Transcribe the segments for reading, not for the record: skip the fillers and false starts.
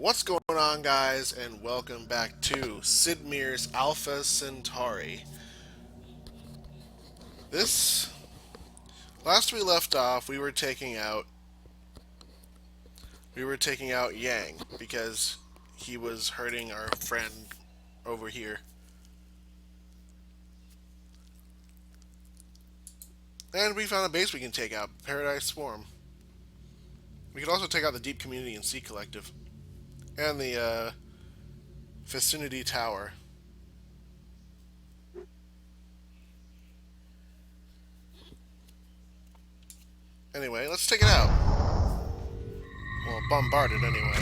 What's going on, guys, and welcome back to Sid Meier's Alpha Centauri. This last we left off, we were taking out Yang because he was hurting our friend over here, and we found a base we can take out, Paradise Swarm. We could also take out the Deep Community and Sea Collective, and the Vicinity Tower. Anyway, let's take it out. Well, bombard it anyway.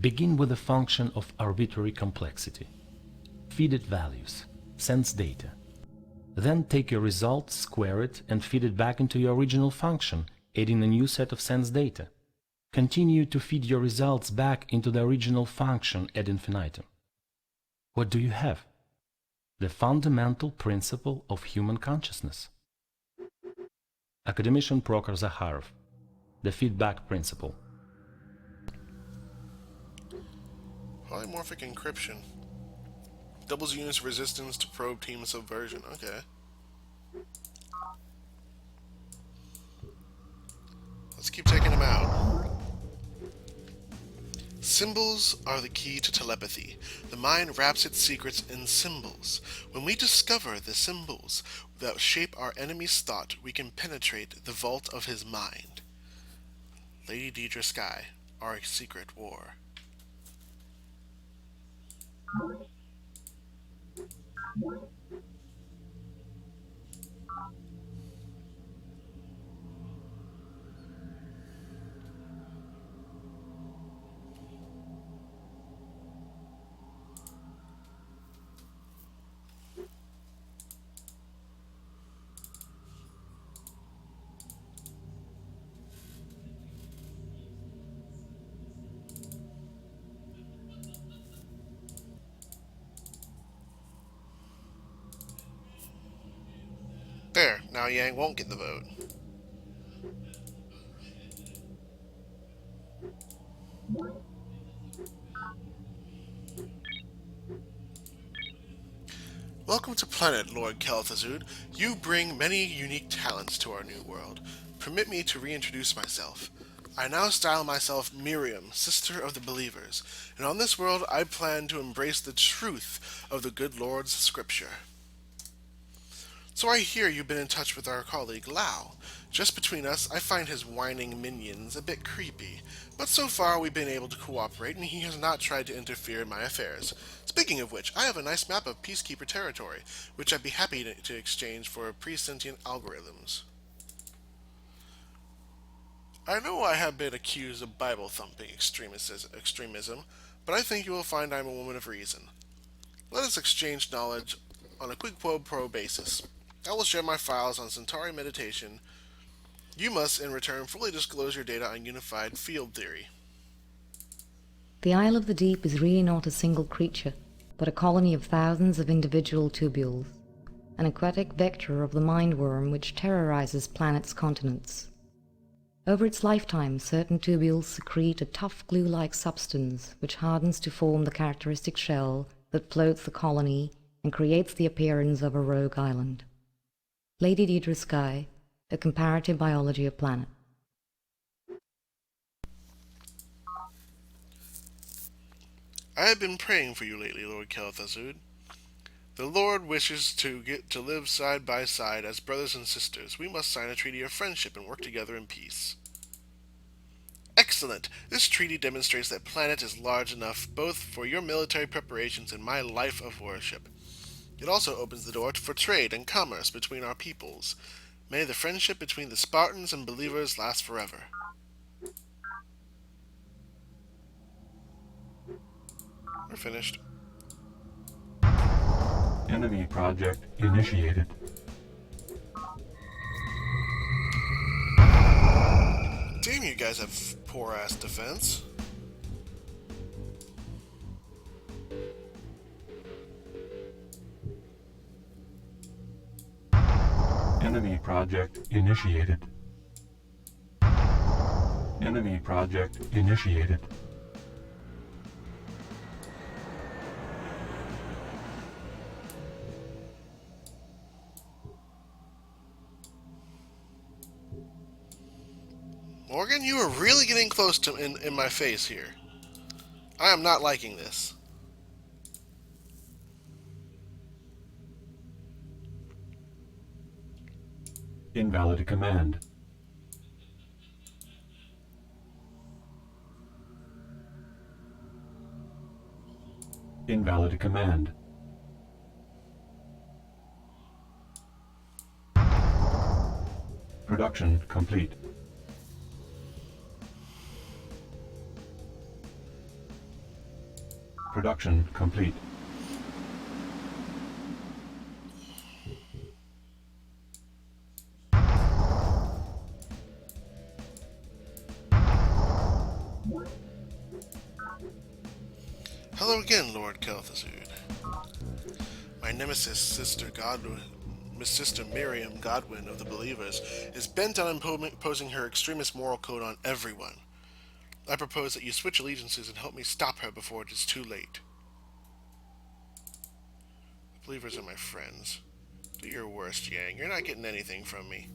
Begin with a function of arbitrary complexity. Feed it values, sense data. Then take your result, square it, and feed it back into your original function, adding a new set of sense data. Continue to feed your results back into the original function ad infinitum. What do you have? The fundamental principle of human consciousness. Academician Prokhor Zakharov. The feedback principle. Polymorphic encryption. Doubles units resistance to probe team subversion. Okay. Let's keep taking them out. Symbols are the key to telepathy. The mind wraps its secrets in symbols. When we discover the symbols that shape our enemy's thought, we can penetrate the vault of his mind. Lady Deidre Sky, Our Secret War. There, now Yang won't get the vote. Welcome to Planet, Lord Kel'Thuzad. You bring many unique talents to our new world. Permit me to reintroduce myself. I now style myself Miriam, Sister of the Believers, and on this world I plan to embrace the truth of the good Lord's scripture. So I hear you've been in touch with our colleague Lao. Just between us, I find his whining minions a bit creepy, but so far we've been able to cooperate and he has not tried to interfere in my affairs. Speaking of which, I have a nice map of Peacekeeper territory, which I'd be happy to exchange for pre-sentient algorithms. I know I have been accused of Bible-thumping extremism, but I think you will find I am a woman of reason. Let us exchange knowledge on a quid pro quo basis. I will share my files on Centauri meditation. You must, in return, fully disclose your data on unified field theory. The Isle of the Deep is really not a single creature, but a colony of thousands of individual tubules, an aquatic vector of the mindworm which terrorizes planets' continents. Over its lifetime, certain tubules secrete a tough glue-like substance which hardens to form the characteristic shell that floats the colony and creates the appearance of a rogue island. Lady Deidre Sky, A Comparative Biology of Planet. I have been praying for you lately, Lord Kel'Thuzad. The Lord wishes to get to live side by side as brothers and sisters. We must sign a treaty of friendship and work together in peace. Excellent! This treaty demonstrates that planet is large enough both for your military preparations and my life of worship. It also opens the door for trade and commerce between our peoples. May the friendship between the Spartans and believers last forever. We're finished. Enemy project initiated. Damn, you guys have poor-ass defense. Enemy project initiated. Enemy project initiated. Morgan, you are really getting close to in my face here. I am not liking this. Invalid command. Invalid command. Production complete. Production complete. Hello again, Lord Kel'Thuzad. My nemesis, Sister Miriam Godwin of the Believers, is bent on imposing her extremist moral code on everyone. I propose that you switch allegiances and help me stop her before it is too late. The Believers are my friends. Do your worst, Yang. You're not getting anything from me.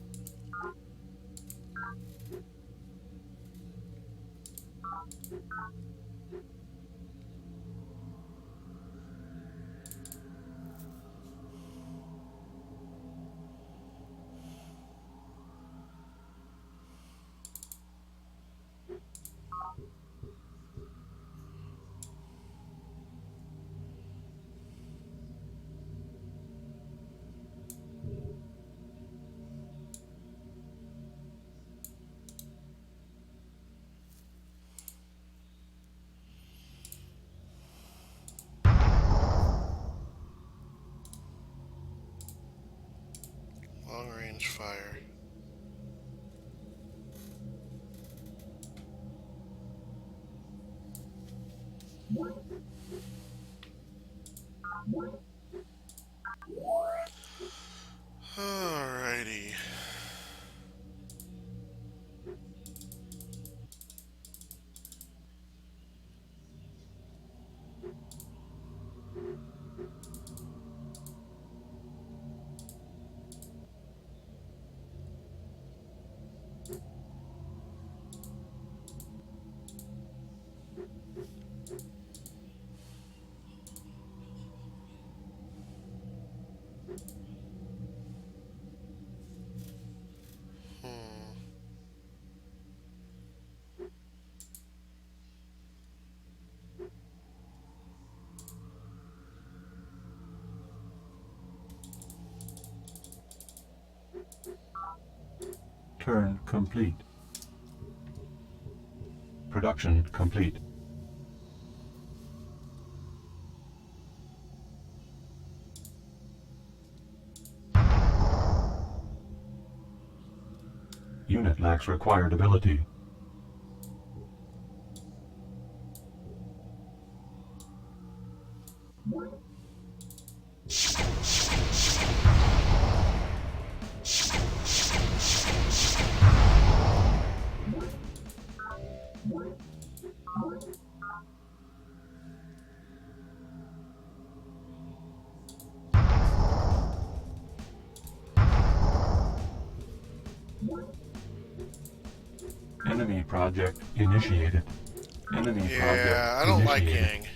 Long-range fire. Alrighty. Turn complete. Production complete. Unit lacks required ability. Enemy project initiated. Enemy project Yeah, I don't like initiated. Yang.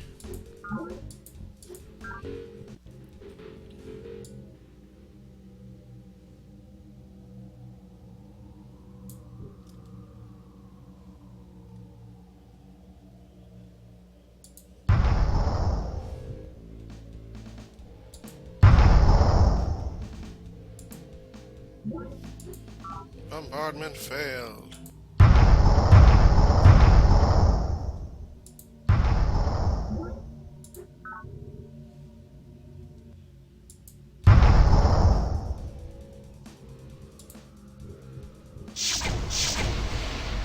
Bombardment failed.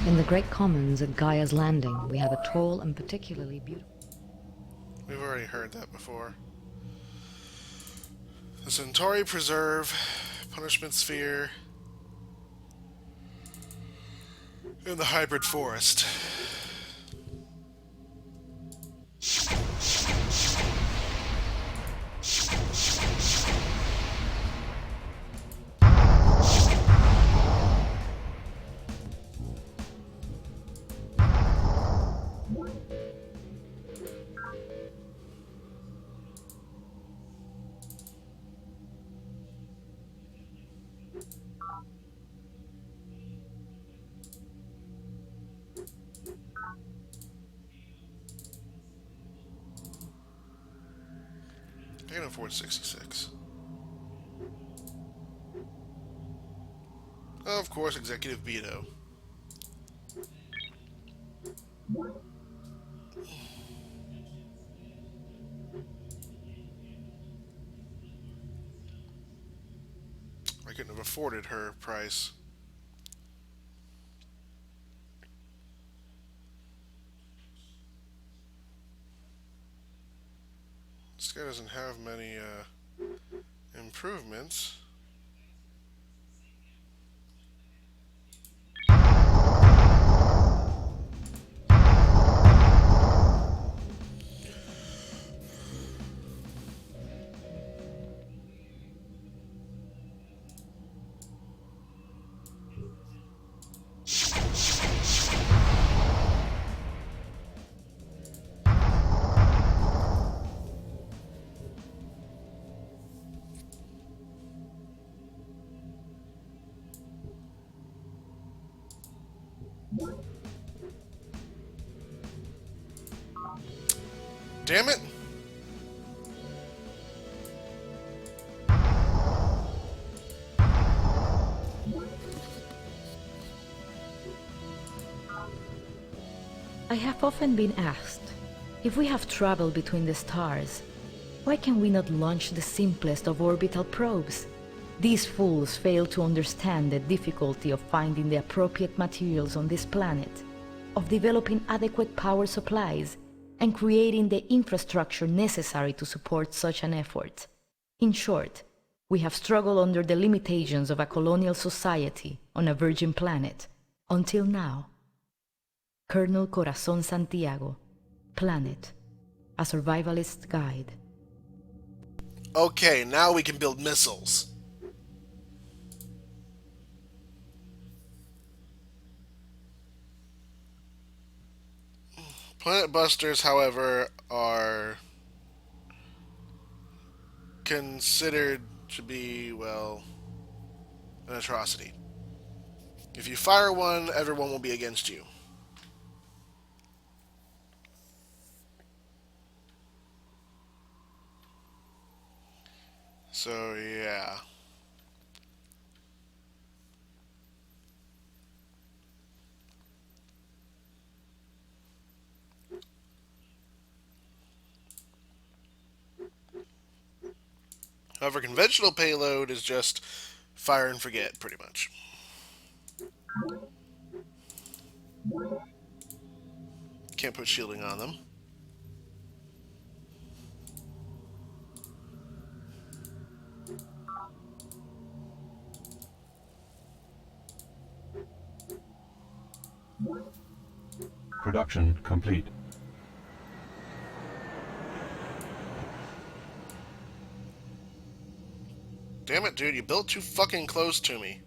In the Great Commons at Gaia's Landing, we have a tall and particularly beautiful... We've already heard that before. The Centauri preserve Punishment Sphere. In the Hybrid Forest. I can afford 66. Of course, executive veto. I couldn't have afforded her price. This guy doesn't have many improvements. Damn it! I have often been asked, if we have travel between the stars, why can we not launch the simplest of orbital probes? These fools fail to understand the difficulty of finding the appropriate materials on this planet, of developing adequate power supplies, and creating the infrastructure necessary to support such an effort. In short, we have struggled under the limitations of a colonial society on a virgin planet, until now. Colonel Corazon Santiago, Planet, a Survivalist Guide. Okay, now we can build missiles. Planet Busters, however, are considered to be, well, an atrocity. If you fire one, everyone will be against you. So, yeah. However, conventional payload is just fire and forget, pretty much. Can't put shielding on them. Production complete. Damn it, dude, you built too fucking close to me.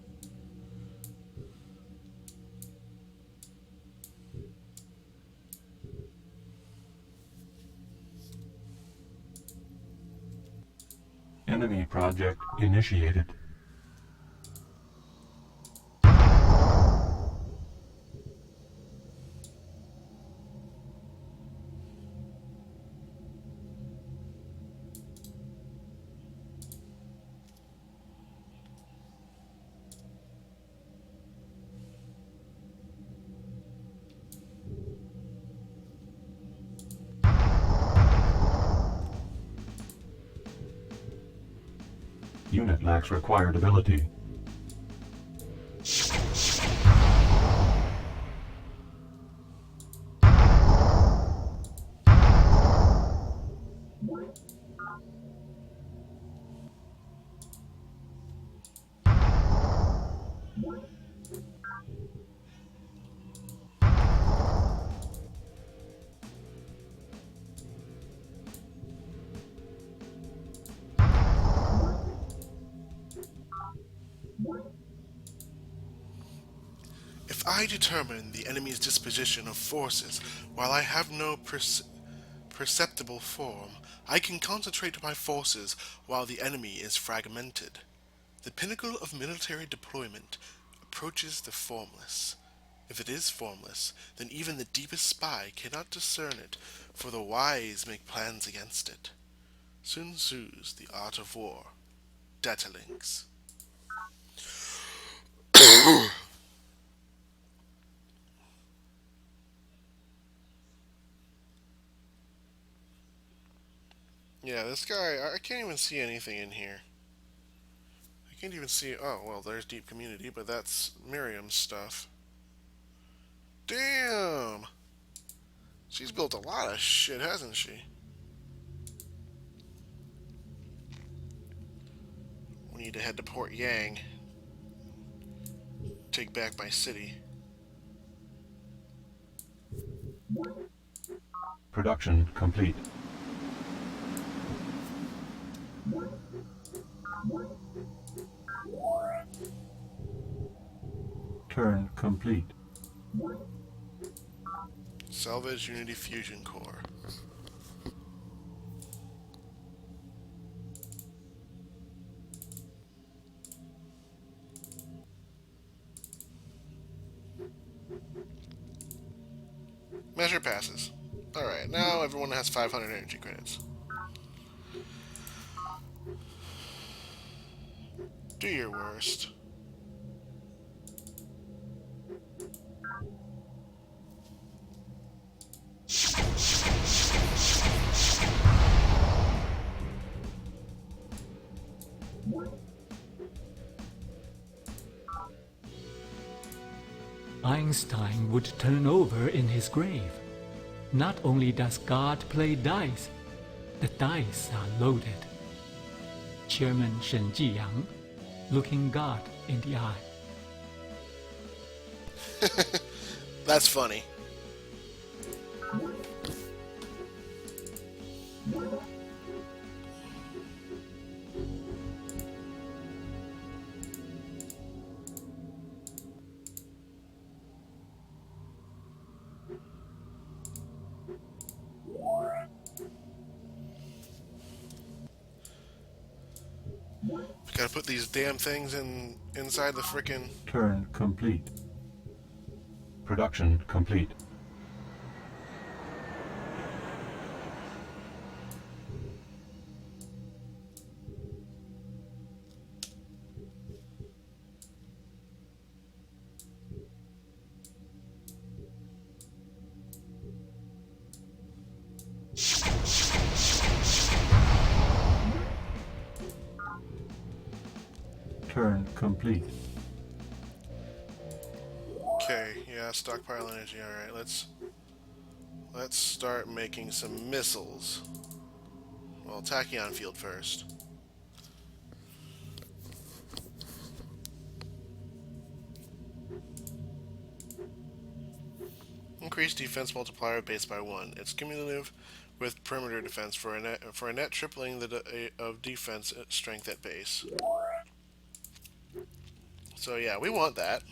Enemy project initiated. Unit lacks required ability. If I determine the enemy's disposition of forces while I have no perceptible form, I can concentrate my forces while the enemy is fragmented. The pinnacle of military deployment approaches the formless. If it is formless, then even the deepest spy cannot discern it, for the wise make plans against it. Sun Tzu's The Art of War. Datalinks. Yeah, this guy, I can't even see anything in here. I can't even see, oh, well, there's Deep Community, but that's Miriam's stuff. Damn! She's built a lot of shit, hasn't she? We need to head to Port Yang. Take back my city. Production complete. Turn complete. Salvage Unity Fusion Core. Measure passes. Alright, now everyone has 500 energy credits. Do your worst. Einstein would turn over in his grave. Not only does God play dice, the dice are loaded. Chairman Sheng-Ji looking God in the eye. That's funny. Gotta put these damn things inside the frickin'... Turn complete. Production complete. Turn complete. Okay, yeah, stockpile energy. Alright, let's start making some missiles. Well, tachyon field first. Increase defense multiplier base by 1. It's cumulative with perimeter defense for a net tripling of defense strength at base. So yeah, we want that.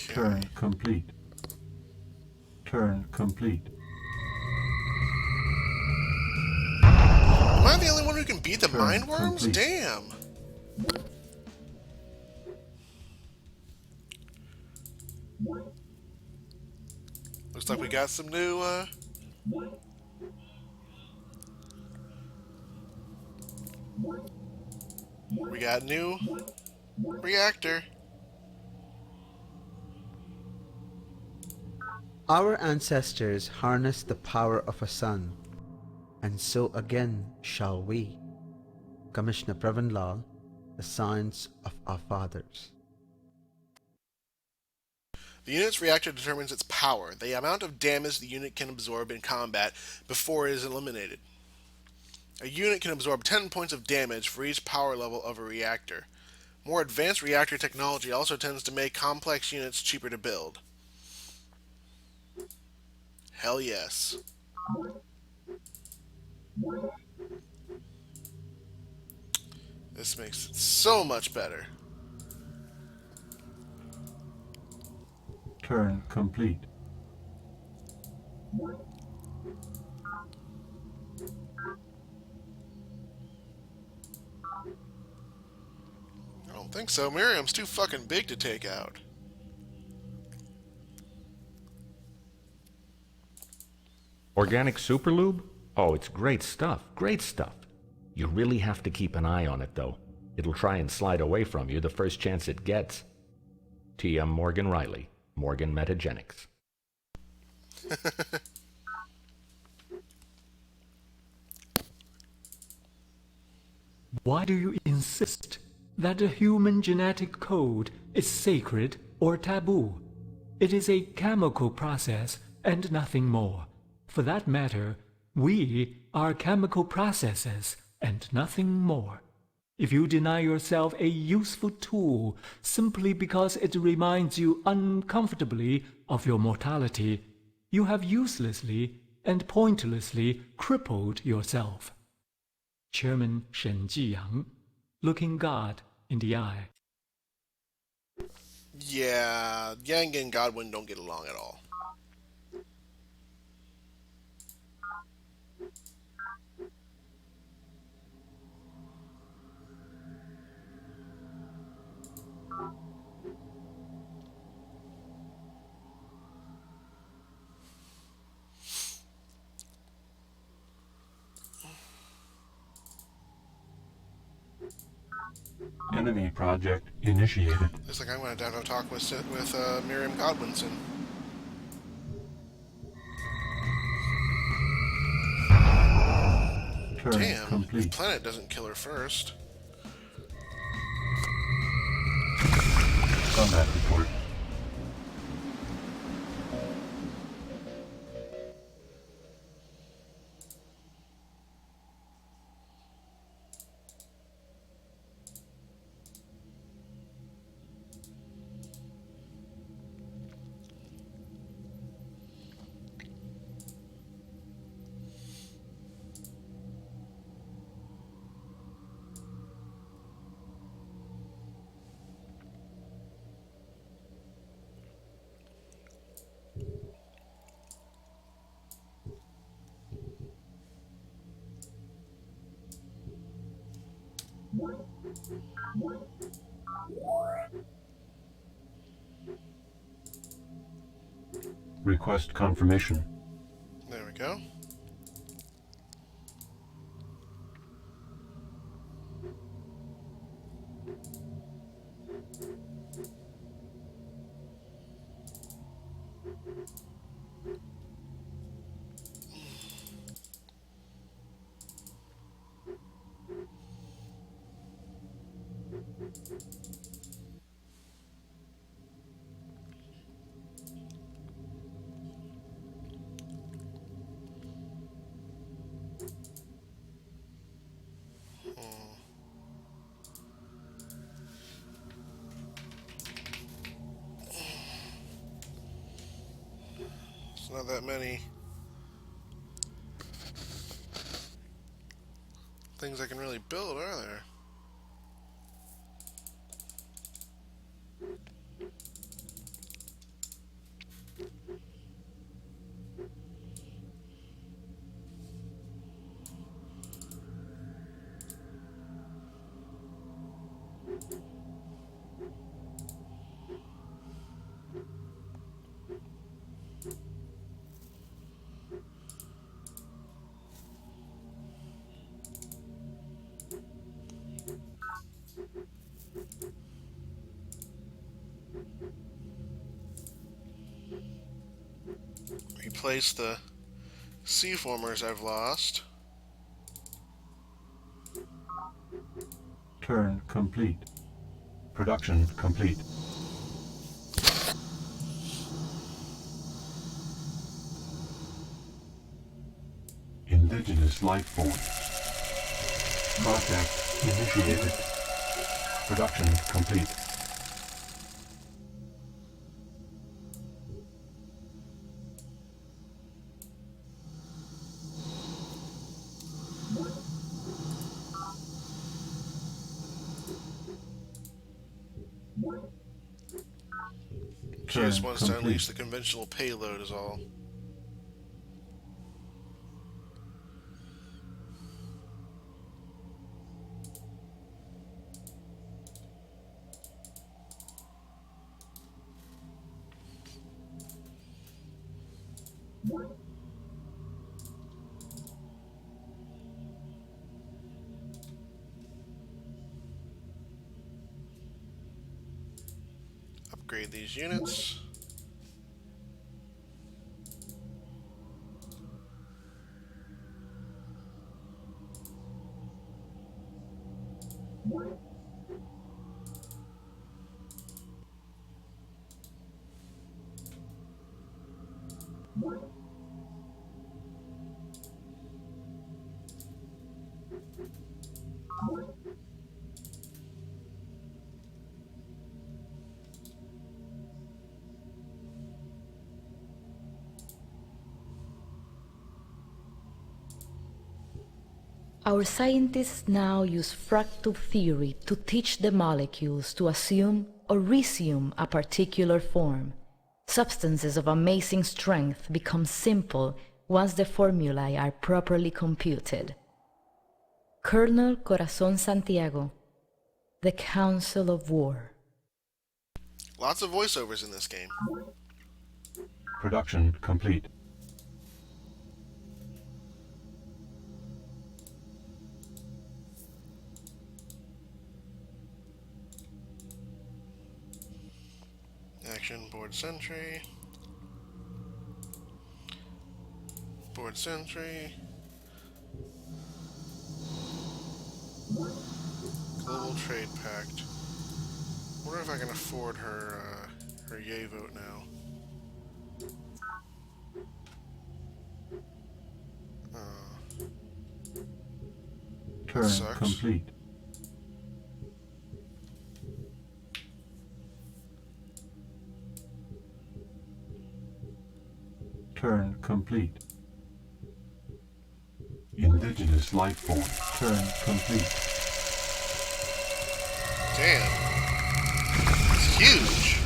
Turn complete. Turn complete. Am I the only one who can beat the Turn mind worms? complete. Damn. Looks like we got some new, we got new reactor. Our ancestors harnessed the power of a sun, and so again shall we. Commissioner Pravanlal, The Science of Our Fathers. The unit's reactor determines its power, the amount of damage the unit can absorb in combat before it is eliminated. A unit can absorb 10 points of damage for each power level of a reactor. More advanced reactor technology also tends to make complex units cheaper to build. Hell yes. This makes it so much better. Turn complete. I don't think so. Miriam's too fucking big to take out. Organic superlube? Oh, it's great stuff. Great stuff. You really have to keep an eye on it, though. It'll try and slide away from you the first chance it gets. T.M. Morgan Riley, Morgan Metagenics. Why do you insist that the human genetic code is sacred or taboo? It is a chemical process and nothing more. For that matter, we are chemical processes and nothing more. If you deny yourself a useful tool simply because it reminds you uncomfortably of your mortality, you have uselessly and pointlessly crippled yourself. Chairman Sheng-Ji, looking God in the eye. Yeah, Yang and Godwin don't get along at all. Enemy project initiated. Looks like I'm going to have to talk with Miriam Godwinson. Turn Damn, complete. this planet doesn't kill her first. Combat report. Request confirmation. There we go. It's not that many things I can really build, are there? Replace the C-formers I've lost. Turn complete. Production complete. indigenous life forms. Contact initiated. Production complete. She just Turn wants to complete. unleash the conventional payload is all. Upgrade these units. Our scientists now use fractal theory to teach the molecules to assume or resume a particular form. Substances of amazing strength become simple once the formulae are properly computed. Colonel Corazon Santiago, the Council of War. Lots of voiceovers in this game. Production complete. Action board sentry. Board sentry. Global trade pact. Wonder if I can afford her yay vote now. Turn sucks. complete. Turn complete. Indigenous life form. Turn complete. Damn. It's huge.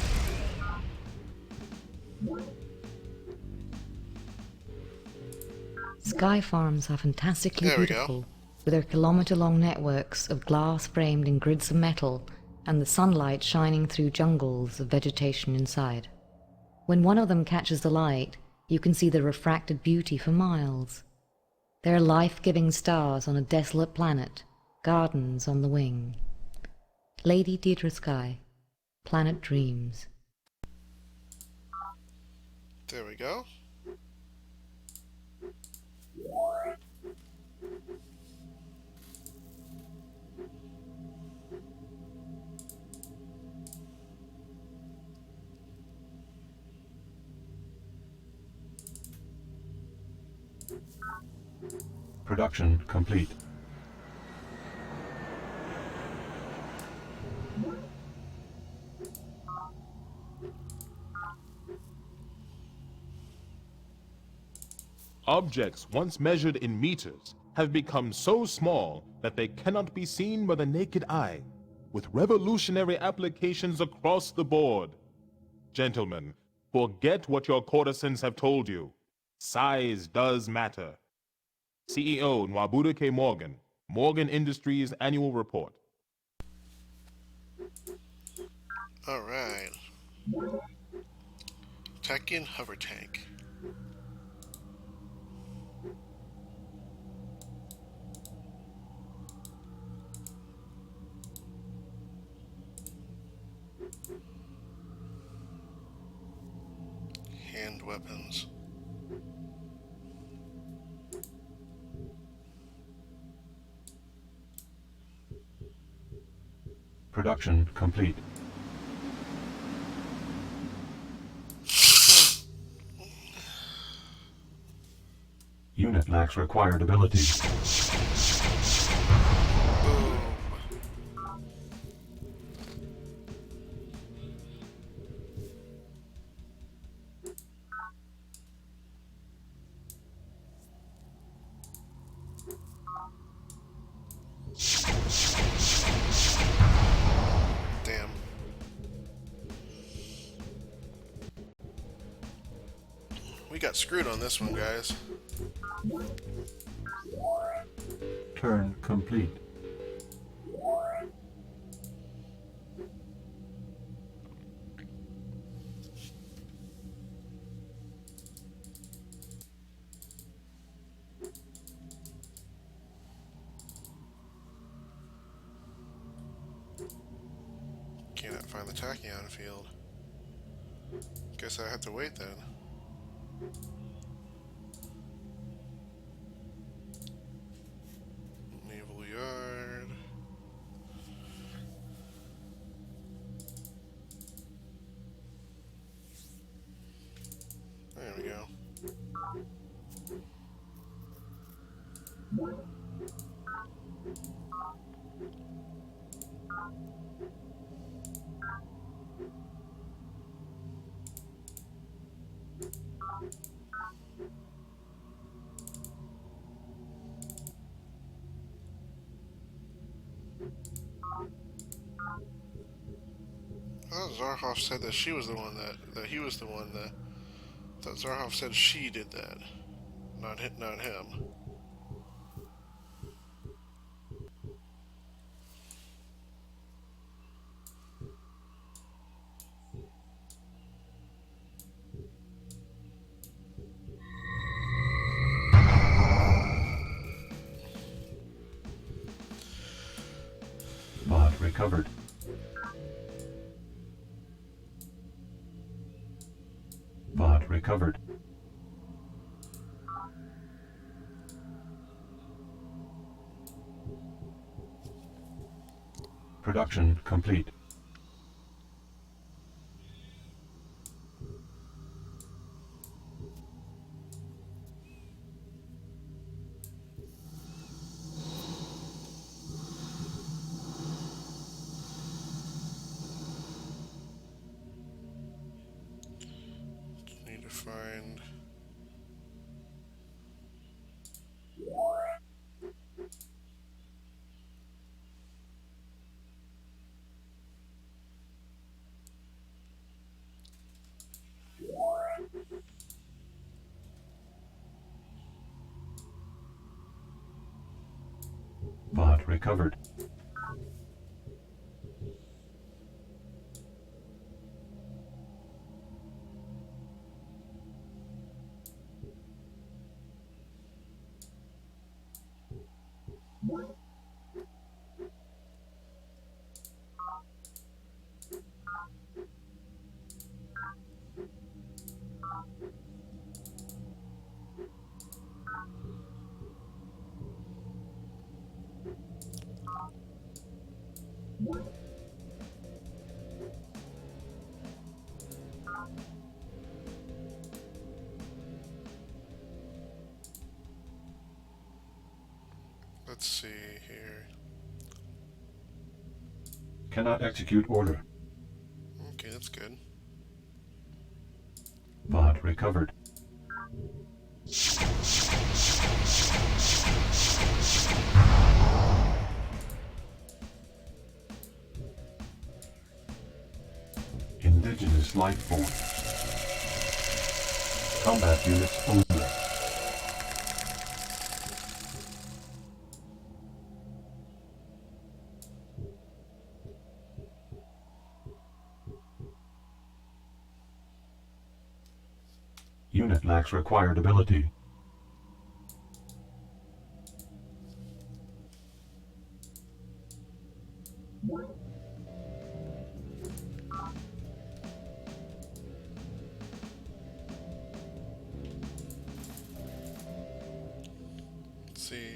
Sky farms are fantastically There we go. beautiful, with their kilometer-long networks of glass framed in grids of metal and the sunlight shining through jungles of vegetation inside. When one of them catches the light, you can see the refracted beauty for miles. They're life-giving stars on a desolate planet, gardens on the wing. Lady Deirdre Sky, Planet Dreams. There we go. Production complete. Objects once measured in meters have become so small that they cannot be seen by the naked eye, with revolutionary applications across the board. Gentlemen, forget what your courtesans have told you. Size does matter. CEO Nwabudu K. Morgan, Morgan Industries Annual Report. Alright. Attacking hover tank. Hand weapons. Production complete. Unit lacks required ability. Boom. Damn. We got screwed on this one, guys. Turn complete. Cannot find the tachyon field. Guess I have to wait then. Naval Yard. There we go. Oh, Zarhov said that she was the one that he was the one that Zarhov said she did that, not him. Bot recovered. Bot recovered. Production complete. Need to find. Bot recovered. Let's see here. Cannot execute order. Okay, that's good. Bot recovered. Indigenous life form. Combat units only. Unit lacks required ability. Let's see.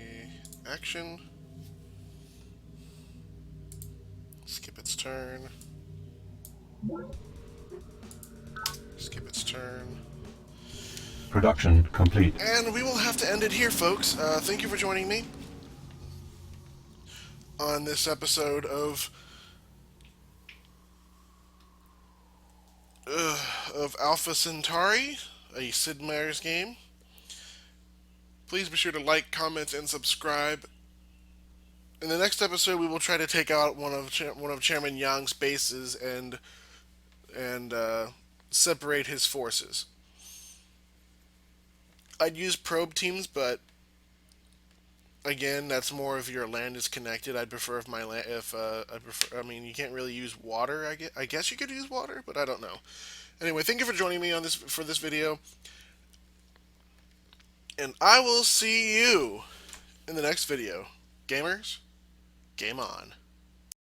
Action. Skip its turn. Skip its turn. Production complete. And we will have to end it here, folks. Thank you for joining me on this episode of Alpha Centauri, a Sid Meier's game. Please be sure to like, comment, and subscribe. In the next episode, we will try to take out one of Chairman Yang's bases and separate his forces. I'd use probe teams, but again, that's more if your land is connected. I'd prefer if my land, I mean, you can't really use water. I guess you could use water, but I don't know. Anyway, thank you for joining me on this video, and I will see you in the next video. Gamers, game on.